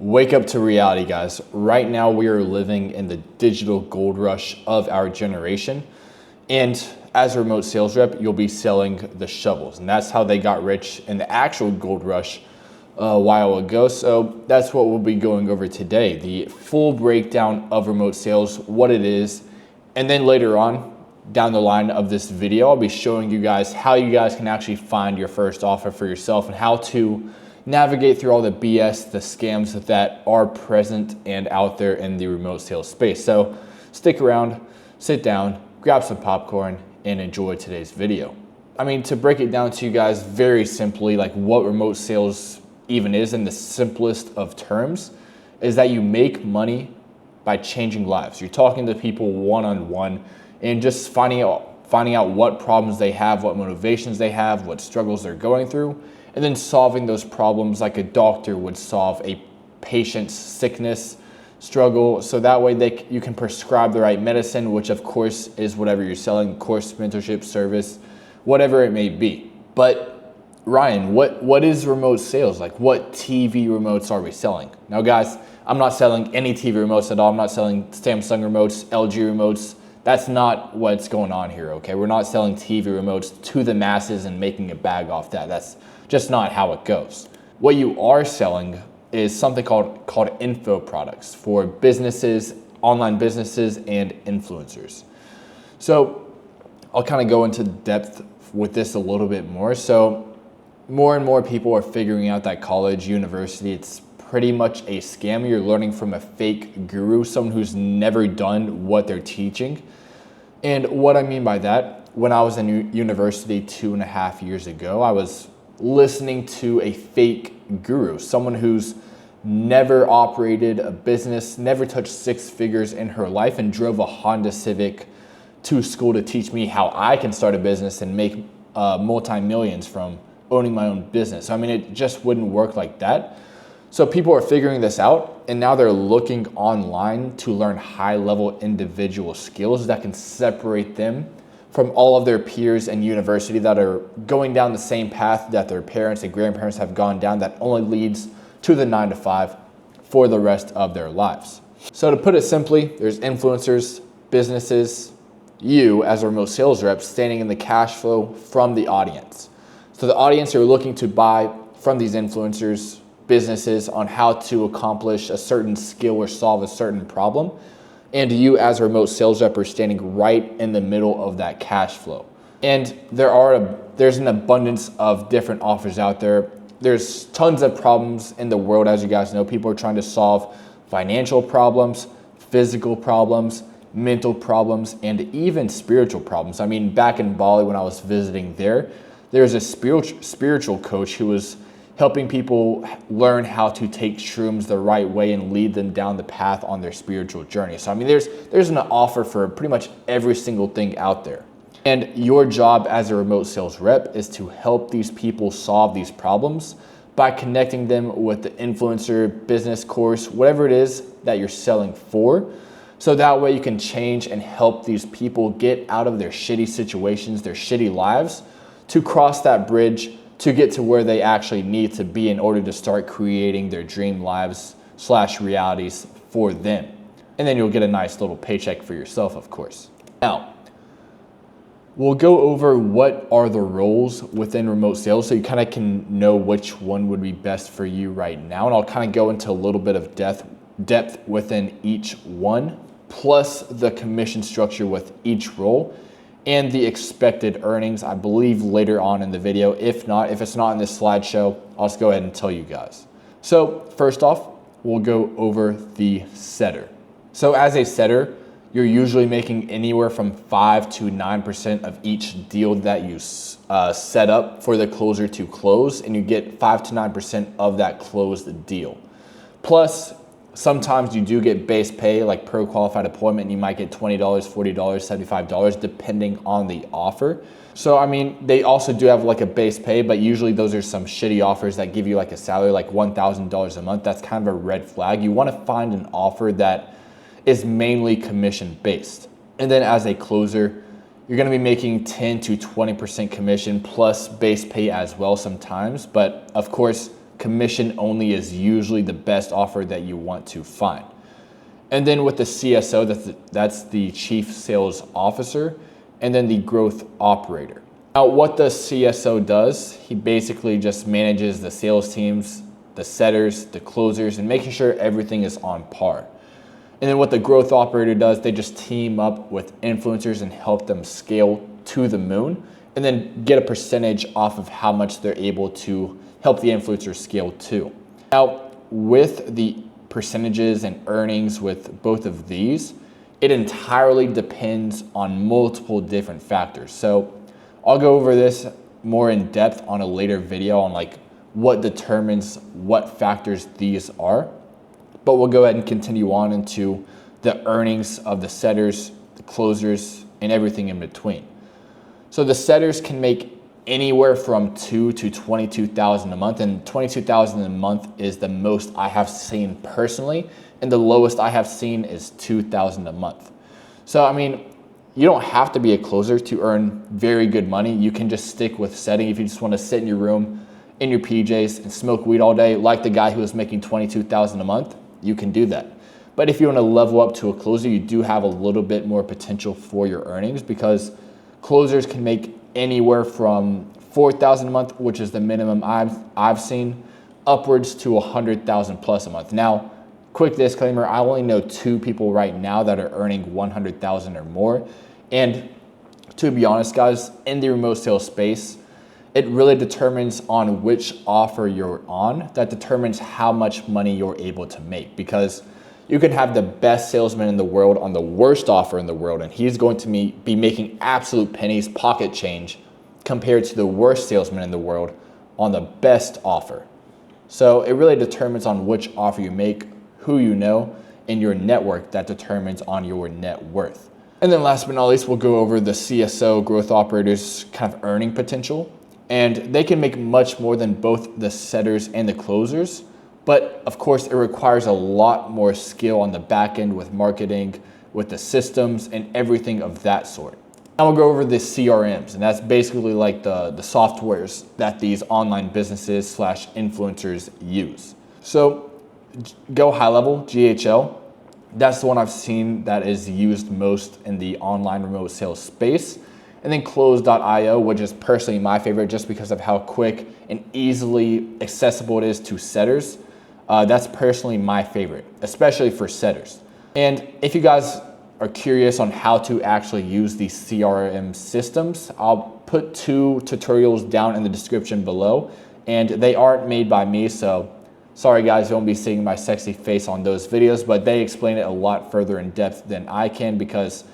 Wake up to reality, guys. Right now, we are living in the digital gold rush of our generation. And as a remote sales rep, you'll be selling the shovels. And that's how they got rich in the actual gold rush a while ago. So that's what we'll be going over today. The full breakdown of remote sales, what it is. And then later on, down the line of this video, I'll be showing you guys how you guys can actually find your first offer for yourself and how to navigate through all the BS, the scams that are present and out there in the remote sales space. So stick around, sit down, grab some popcorn, and enjoy today's video. I mean, to break it down to you guys very simply, like what remote sales even is in the simplest of terms, is that you make money by changing lives. You're talking to people one-on-one and just finding out what problems they have, what motivations they have, what struggles they're going through, and then solving those problems like a doctor would solve a patient's sickness, struggle. So that way you can prescribe the right medicine, which of course is whatever you're selling, course, mentorship, service, whatever it may be. But Ryan, what is remote sales? Like what TV remotes are we selling? Now guys, I'm not selling any TV remotes at all. I'm not selling Samsung remotes, LG remotes. That's not what's going on here, okay? We're not selling TV remotes to the masses and making a bag off that. That's just not how it goes. What you are selling is something called info products for businesses, online businesses, and influencers. So I'll kind of go into depth with this a little bit more. So more and more people are figuring out that college, university, it's pretty much a scam. You're learning from a fake guru, someone who's never done what they're teaching. And what I mean by that, when I was in university 2.5 years ago, I was listening to a fake guru, someone who's never operated a business, never touched six figures in her life, and drove a Honda Civic to school to teach me how I can start a business and make multi-millions from owning my own business. I mean, it just wouldn't work like that. So people are figuring this out, and now they're looking online to learn high-level individual skills that can separate them from all of their peers in university that are going down the same path that their parents and grandparents have gone down, that only leads to the 9-to-5 for the rest of their lives. So to put it simply, there's influencers, businesses, you as a remote sales rep standing in the cash flow from the audience. So the audience are looking to buy from these influencers, businesses on how to accomplish a certain skill or solve a certain problem. And you as a remote sales rep are standing right in the middle of that cash flow. And there's an abundance of different offers out there. There's tons of problems in the world, as you guys know. People are trying to solve financial problems, physical problems, mental problems, and even spiritual problems. I mean, back in Bali when I was visiting there's a spiritual coach who was helping people learn how to take shrooms the right way and lead them down the path on their spiritual journey. So I mean, there's an offer for pretty much every single thing out there. And your job as a remote sales rep is to help these people solve these problems by connecting them with the influencer, business course, whatever it is that you're selling for. So that way you can change and help these people get out of their shitty situations, their shitty lives, to cross that bridge to get to where they actually need to be in order to start creating their dream lives / realities for them. And then you'll get a nice little paycheck for yourself, of course. Now, we'll go over what are the roles within remote sales so you kind of can know which one would be best for you right now. And I'll kind of go into a little bit of depth within each one, plus the commission structure with each role and the expected earnings, I believe, later on in the video. If it's not in this slideshow, I'll just go ahead and tell you guys. So first off, we'll go over the setter. So as a setter, you're usually making anywhere from 5 to 9% of each deal that you set up for the closer to close, and you get 5 to 9% of that closed deal. Plus, sometimes you do get base pay, like per qualified appointment. You might get $20, $40, $75, depending on the offer. So, I mean, they also do have like a base pay, but usually those are some shitty offers that give you like a salary, like $1,000 a month. That's kind of a red flag. You want to find an offer that is mainly commission based. And then as a closer, you're going to be making 10 to 20% commission plus base pay as well sometimes. But of course, commission only is usually the best offer that you want to find. And then with the CSO, that's the Chief Sales Officer, and then the Growth Operator. Now, what the CSO does, he basically just manages the sales teams, the setters, the closers, and making sure everything is on par. And then what the Growth Operator does, they just team up with influencers and help them scale to the moon, and then get a percentage off of how much they're able to help the influencer scale to. Now, with the percentages and earnings with both of these, it entirely depends on multiple different factors. So I'll go over this more in depth on a later video on like what determines what factors these are. But we'll go ahead and continue on into the earnings of the setters, the closers, and everything in between. So the setters can make anywhere from $2,000 to $22,000 a month, and $22,000 a month is the most I have seen personally, and the lowest I have seen is $2,000 a month. So I mean, you don't have to be a closer to earn very good money. You can just stick with setting. If you just want to sit in your room in your PJs and smoke weed all day, like the guy who was making $22,000 a month, you can do that. But if you want to level up to a closer, you do have a little bit more potential for your earnings, because closers can make anywhere from $4,000 a month, which is the minimum I've seen, upwards to $100,000 plus a month. Now, quick disclaimer, I only know 2 people right now that are earning $100,000 or more. And to be honest, guys, in the remote sales space, it really determines on which offer you're on. That determines how much money you're able to make, because you can have the best salesman in the world on the worst offer in the world, and he's going to be making absolute pennies, pocket change, compared to the worst salesman in the world on the best offer. So it really determines on which offer you make, who you know, and your network that determines on your net worth. And then last but not least, we'll go over the CSO growth operators kind of earning potential. And they can make much more than both the setters and the closers. But of course, it requires a lot more skill on the back end with marketing, with the systems, and everything of that sort. Now we'll go over the CRMs, and that's basically like the softwares that these online businesses / influencers use. So go high level, GHL. That's the one I've seen that is used most in the online remote sales space. And then Close.io, which is personally my favorite just because of how quick and easily accessible it is to setters. That's personally my favorite, especially for setters. And if you guys are curious on how to actually use these CRM systems, I'll put 2 tutorials down in the description below, and they aren't made by me, so sorry guys, you won't be seeing my sexy face on those videos, but they explain it a lot further in depth than I can, because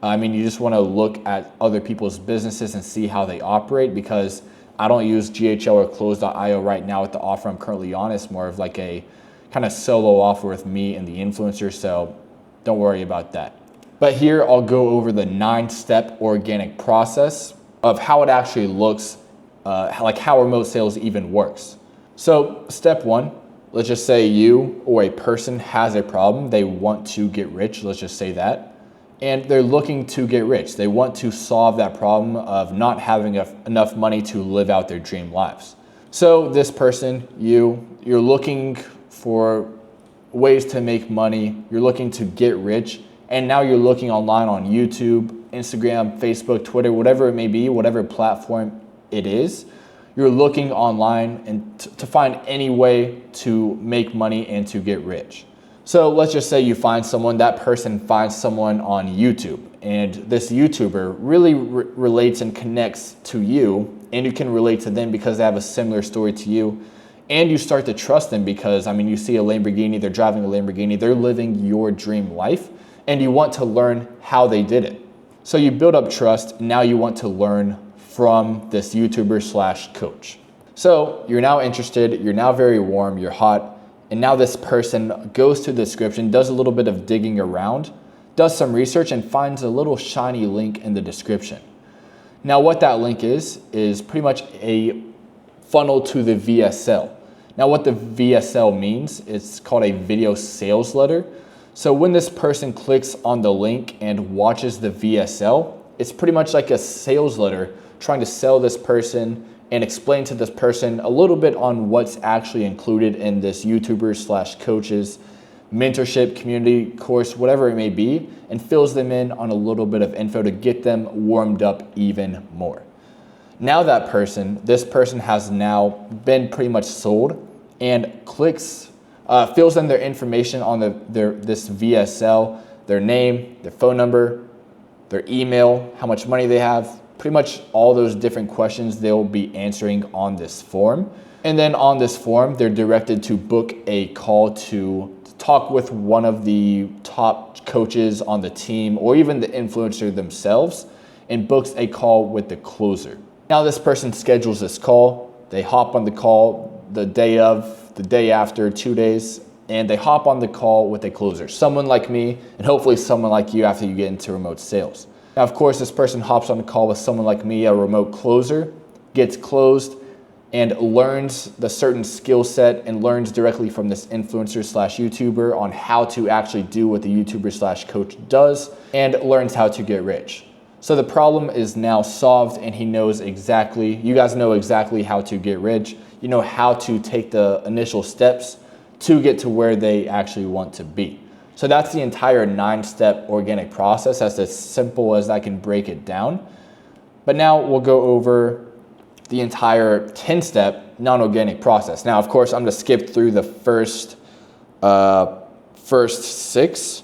I mean, you just want to look at other people's businesses and see how they operate, because I don't use GHL or Close.io right now with the offer I'm currently on. It's more of like a kind of solo offer with me and the influencer, so don't worry about that. But here I'll go over the 9-step organic process of how it actually looks, like how remote sales even works. So step 1, let's just say you or a person has a problem. They want to get rich, let's just say that. And they're looking to get rich. They want to solve that problem of not having enough money to live out their dream lives. So this person, you're looking for ways to make money. You're looking to get rich. And now you're looking online on YouTube, Instagram, Facebook, Twitter, whatever it may be, whatever platform it is. You're looking online and to find any way to make money and to get rich. So let's just say you find someone, that person finds someone on YouTube, and this YouTuber really relates and connects to you, and you can relate to them because they have a similar story to you, and you start to trust them because, I mean, you see a Lamborghini, they're driving a Lamborghini, they're living your dream life, and you want to learn how they did it. So you build up trust, now you want to learn from this YouTuber / coach. So you're now interested, you're now very warm, you're hot, and now this person goes to the description, does a little bit of digging around, does some research, and finds a little shiny link in the description. Now what that link is pretty much a funnel to the VSL. Now what the VSL means, it's called a video sales letter. So when this person clicks on the link and watches the VSL, it's pretty much like a sales letter trying to sell this person and explain to this person a little bit on what's actually included in this YouTuber/coach's mentorship community course, whatever it may be, and fills them in on a little bit of info to get them warmed up even more. Now this person has now been pretty much sold and fills in their information on this VSL, their name, their phone number, their email, how much money they have, pretty much all those different questions they'll be answering on this form. And then on this form, they're directed to book a call to talk with one of the top coaches on the team or even the influencer themselves, and books a call with the closer. Now this person schedules this call, they hop on the call the day of, the day after, 2 days, and they hop on the call with a closer, someone like me, and hopefully someone like you after you get into remote sales. Now, of course, this person hops on the call with someone like me, a remote closer, gets closed, and learns the certain skill set and learns directly from this influencer/YouTuber on how to actually do what the YouTuber/coach does, and learns how to get rich. So the problem is now solved, and you guys know exactly how to get rich. You know how to take the initial steps to get to where they actually want to be. So that's the entire 9-step organic process. That's as simple as I can break it down. But now we'll go over the entire 10-step non-organic process. Now, of course, I'm gonna skip through the first 6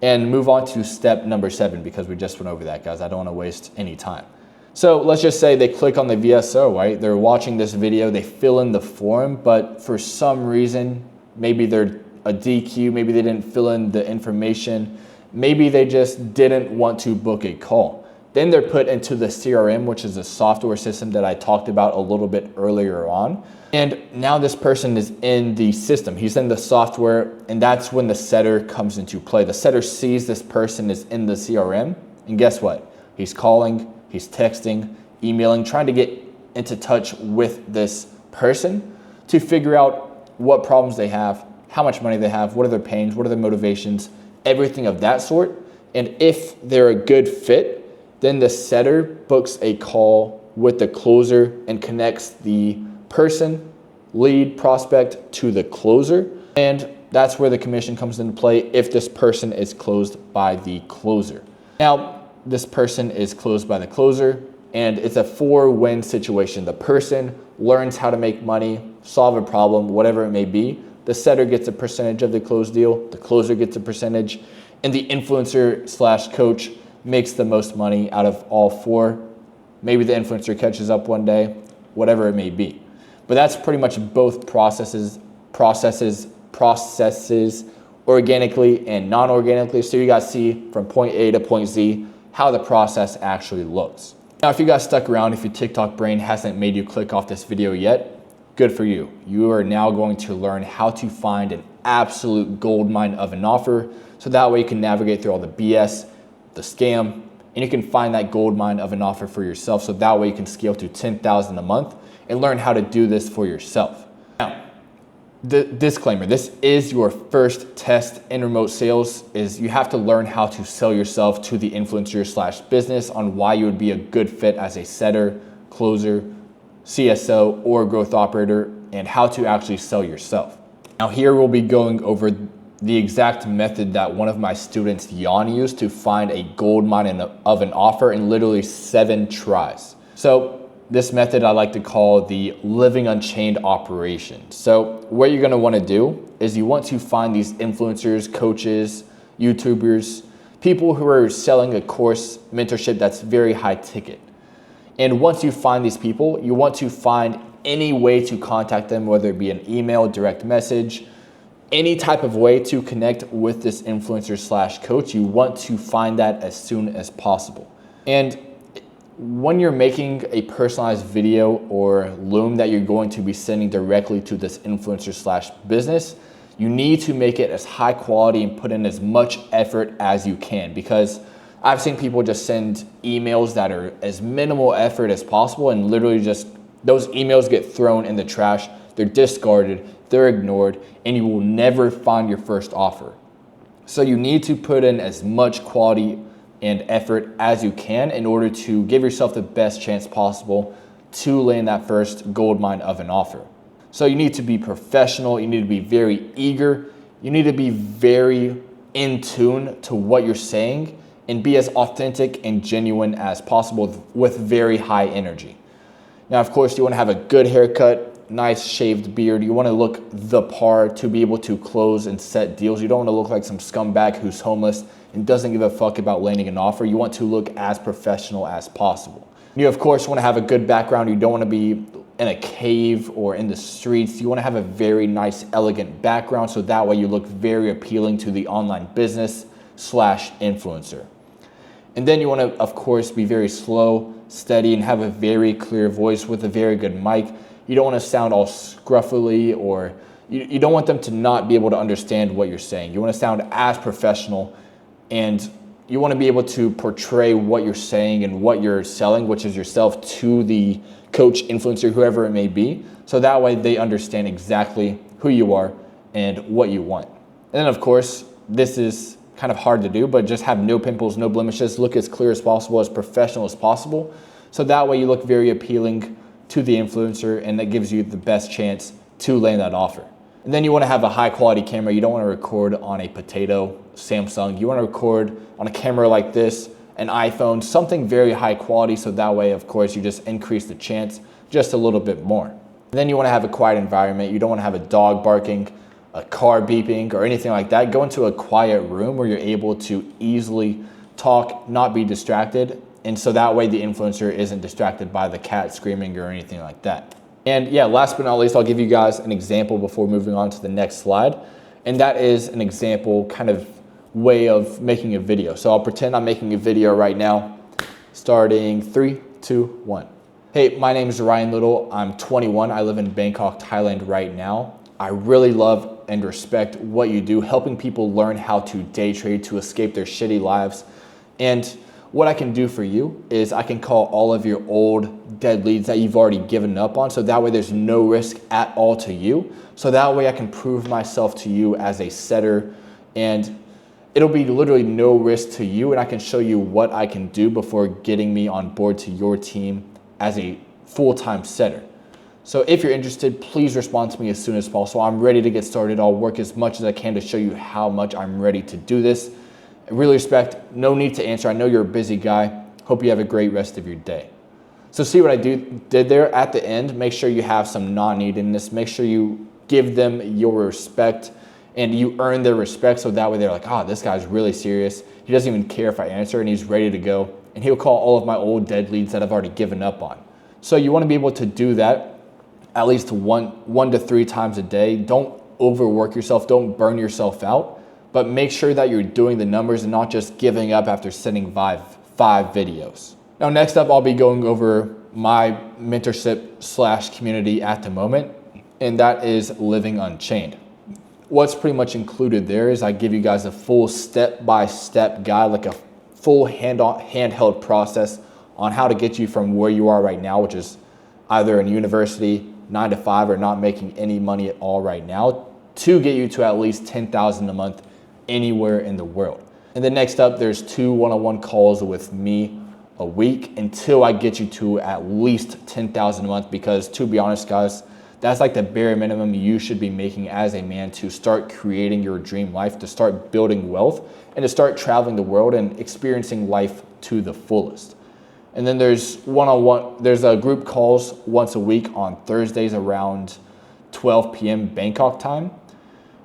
and move on to step number 7 because we just went over that, guys. I don't wanna waste any time. So let's just say they click on the VSO, right? They're watching this video, they fill in the form, but for some reason, maybe they're a DQ, maybe they didn't fill in the information, maybe they just didn't want to book a call. Then they're put into the CRM, which is a software system that I talked about a little bit earlier on. And now this person is in the system, he's in the software, and that's when the setter comes into play. The setter sees this person is in the CRM, and guess what? He's calling, he's texting, emailing, trying to get into touch with this person to figure out what problems they have, how much money they have, what are their pains, what are their motivations, everything of that sort. And if they're a good fit, then the setter books a call with the closer and connects the person, lead, prospect to the closer. And that's where the commission comes into play if this person is closed by the closer. Now, this person is closed by the closer, and it's a 4-win situation. The person learns how to make money, solve a problem, whatever it may be. The setter gets a percentage of the closed deal, the closer gets a percentage, and the influencer/coach makes the most money out of all 4. Maybe the influencer catches up one day, whatever it may be. But that's pretty much both processes organically and non-organically. So you guys see from point A to point Z how the process actually looks. Now, if you guys stuck around, if your TikTok brain hasn't made you click off this video yet, good for you. You are now going to learn how to find an absolute gold mine of an offer, so that way you can navigate through all the BS, the scam, and you can find that gold mine of an offer for yourself, so that way you can scale to 10,000 a month and learn how to do this for yourself. Now, the disclaimer, this is your first test in remote sales, is you have to learn how to sell yourself to the influencer/business on why you would be a good fit as a setter, closer, CSO, or growth operator, and how to actually sell yourself. Now here we'll be going over the exact method that one of my students, Jan, used to find a gold mine of an offer in literally 7 tries. So this method I like to call the living unchained operation. So what you're gonna wanna do is you want to find these influencers, coaches, YouTubers, people who are selling a course, mentorship that's very high ticket. And once you find these people, you want to find any way to contact them, whether it be an email, direct message, any type of way to connect with this influencer/coach. You want to find that as soon as possible. And when you're making a personalized video or loom that you're going to be sending directly to this influencer/business, you need to make it as high quality and put in as much effort as you can, because I've seen people just send emails that are as minimal effort as possible, and literally just those emails get thrown in the trash, they're discarded, they're ignored, and you will never find your first offer. So you need to put in as much quality and effort as you can in order to give yourself the best chance possible to land that first gold mine of an offer. So you need to be professional, you need to be very eager, you need to be very in tune to what you're saying and be as authentic and genuine as possible with very high energy. Now, of course, you want to have a good haircut, nice shaved beard. You want to look the part to be able to close and set deals. You don't want to look like some scumbag who's homeless and doesn't give a fuck about landing an offer. You want to look as professional as possible. You, of course, want to have a good background. You don't want to be in a cave or in the streets. You want to have a very nice, elegant background so that way you look very appealing to the online business / influencer. And then you want to, of course, be very slow, steady, and have a very clear voice with a very good mic. You don't want to sound all scruffily, or you don't want them to not be able to understand what you're saying. You want to sound as professional, and you want to be able to portray what you're saying and what you're selling, which is yourself, to the coach, influencer, whoever it may be. So that way they understand exactly who you are and what you want. And then, of course, this is kind of hard to do, but just have no pimples, no blemishes, look as clear as possible, as professional as possible. So that way you look very appealing to the influencer, and that gives you the best chance to land that offer. And then you want to have a high quality camera. You don't want to record on a potato Samsung. You want to record on a camera like this, an iPhone, something very high quality. So that way, of course, you just increase the chance just a little bit more. And then you want to have a quiet environment. You don't want to have a dog barking, a car beeping, or anything like that. Go into a quiet room where you're able to easily talk, not be distracted. And so that way the influencer isn't distracted by the cat screaming or anything like that. And yeah, last but not least, I'll give you guys an example before moving on to the next slide. And that is an example kind of way of making a video. So I'll pretend I'm making a video right now, starting 3, 2, 1. Hey, my name is Ryan Little. I'm 21. I live in Bangkok, Thailand right now. I really love and respect what you do, helping people learn how to day trade to escape their shitty lives. And what I can do for you is I can call all of your old dead leads that you've already given up on. So that way there's no risk at all to you. So that way I can prove myself to you as a setter, and it'll be literally no risk to you. And I can show you what I can do before getting me on board to your team as a full-time setter. So if you're interested, please respond to me as soon as possible. I'm ready to get started. I'll work as much as I can to show you how much I'm ready to do this. I really respect, no need to answer. I know you're a busy guy. Hope you have a great rest of your day. So see what I did there at the end. Make sure you have some non-neediness. Make sure you give them your respect and you earn their respect. So that way they're like, oh, this guy's really serious. He doesn't even care if I answer, and he's ready to go. And he'll call all of my old dead leads that I've already given up on. So you want to be able to do that at least one to 3 times a day. Don't overwork yourself. Don't burn yourself out. But make sure that you're doing the numbers and not just giving up after sending five videos. Now, next up, I'll be going over my mentorship / community at the moment, and that is Living Unchained. What's pretty much included there is I give you guys a full step-by-step guide, like a full handheld process on how to get you from where you are right now, which is either in university, 9 to 5, or not making any money at all right now, to get you to at least $10,000 a month anywhere in the world. And then next up, there's 2 one-on-one calls with me a week until I get you to at least $10,000 a month, because to be honest, guys, that's like the bare minimum you should be making as a man to start creating your dream life, to start building wealth, and to start traveling the world and experiencing life to the fullest. And then there's there's a group calls once a week on Thursdays around 12 p.m. Bangkok time.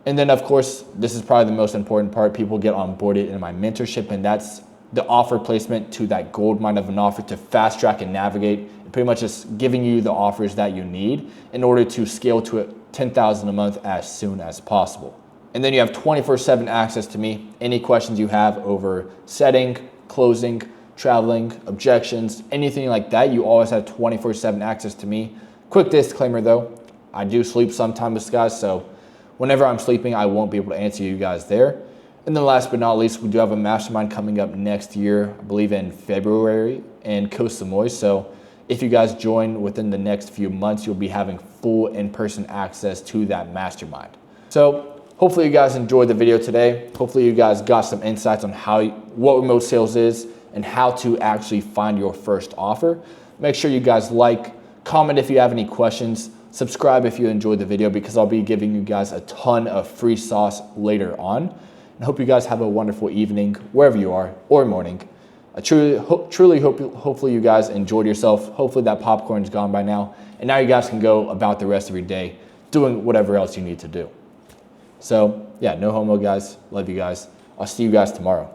And then, of course, this is probably the most important part. People get onboarded in my mentorship, and that's the offer placement to that gold mine of an offer to fast track and navigate, and pretty much just giving you the offers that you need in order to scale to $10,000 a month as soon as possible. And then you have 24/7 access to me. Any questions you have over setting, closing, traveling, objections, anything like that, you always have 24/7 access to me. Quick disclaimer though, I do sleep sometimes, guys, so whenever I'm sleeping, I won't be able to answer you guys there. And then last but not least, we do have a mastermind coming up next year, I believe in February in Koh Samui. So if you guys join within the next few months, you'll be having full in-person access to that mastermind. So hopefully you guys enjoyed the video today. Hopefully you guys got some insights on what remote sales is and how to actually find your first offer. Make sure you guys like, Comment if you have any questions. Subscribe if you enjoyed the video, because I'll be giving you guys a ton of free sauce later on. And hope you guys have a wonderful evening wherever you are, or morning. I truly hope, hopefully you guys enjoyed yourself. Hopefully that popcorn's gone by now. And now you guys can go about the rest of your day doing whatever else you need to do. So yeah, no homo guys. Love you guys. I'll see you guys tomorrow.